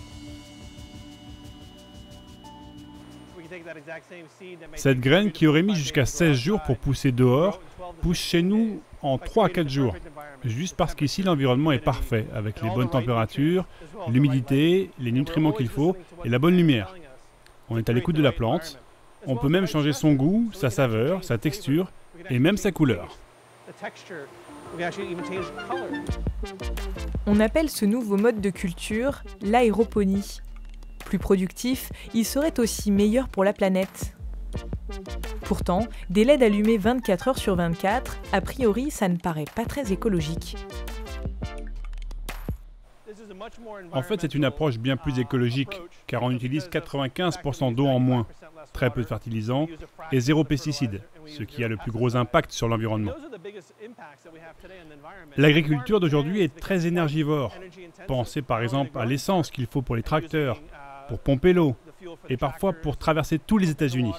Cette graine qui aurait mis jusqu'à 16 jours pour pousser dehors, pousse chez nous en 3 à 4 jours. Juste parce qu'ici l'environnement est parfait, avec les bonnes températures, l'humidité, les nutriments qu'il faut et la bonne lumière. On est à l'écoute de la plante, on peut même changer son goût, sa saveur, sa texture et même sa couleur. On appelle ce nouveau mode de culture l'aéroponie. Plus productif, il serait aussi meilleur pour la planète. Pourtant, des LED allumés 24 heures sur 24, a priori, ça ne paraît pas très écologique. En fait, c'est une approche bien plus écologique, car on utilise 95% d'eau en moins, très peu de fertilisants et 0 pesticides, ce qui a le plus gros impact sur l'environnement. L'agriculture d'aujourd'hui est très énergivore. Pensez par exemple à l'essence qu'il faut pour les tracteurs, pour pomper l'eau et parfois pour traverser tous les États-Unis.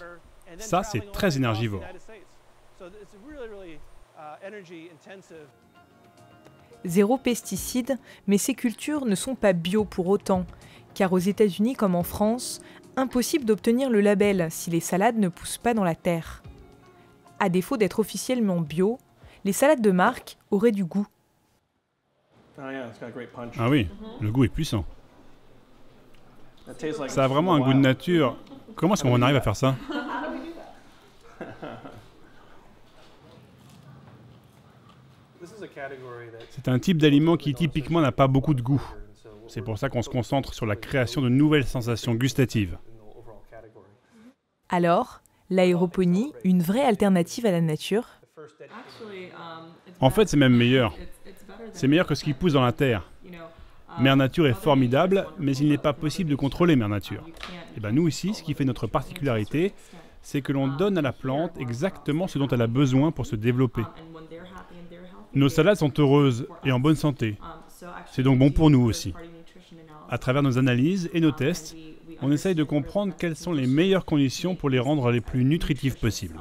Ça, c'est très énergivore. Zéro pesticide, mais ces cultures ne sont pas bio pour autant, car aux États-Unis comme en France, impossible d'obtenir le label si les salades ne poussent pas dans la terre. À défaut d'être officiellement bio, les salades de marque auraient du goût. Ah oui, le goût est puissant. Ça a vraiment un goût de nature. Comment est-ce qu'on arrive à faire ça? C'est un type d'aliment qui typiquement n'a pas beaucoup de goût. C'est pour ça qu'on se concentre sur la création de nouvelles sensations gustatives. Alors, l'aéroponie, une vraie alternative à la nature? En fait, c'est même meilleur. C'est meilleur que ce qui pousse dans la terre. Mère Nature est formidable, mais il n'est pas possible de contrôler Mère Nature. Et bien nous ici, ce qui fait notre particularité, c'est que l'on donne à la plante exactement ce dont elle a besoin pour se développer. Nos salades sont heureuses et en bonne santé. C'est donc bon pour nous aussi. À travers nos analyses et nos tests, on essaye de comprendre quelles sont les meilleures conditions pour les rendre les plus nutritives possibles.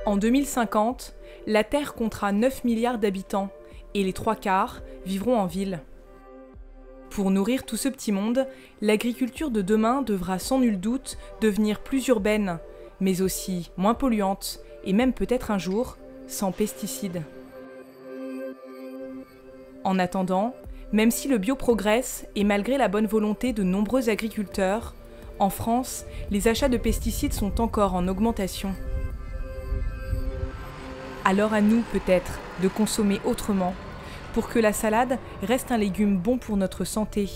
En 2050, la Terre comptera 9 milliards d'habitants et les 3/4 vivront en ville. Pour nourrir tout ce petit monde, l'agriculture de demain devra sans nul doute devenir plus urbaine, mais aussi moins polluante et même peut-être un jour sans pesticides. En attendant, même si le bio progresse et malgré la bonne volonté de nombreux agriculteurs, en France, les achats de pesticides sont encore en augmentation. Alors à nous peut-être de consommer autrement, pour que la salade reste un légume bon pour notre santé,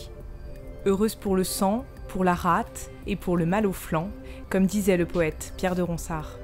heureuse pour le sang, pour la rate et pour le mal au flanc, comme disait le poète Pierre de Ronsard.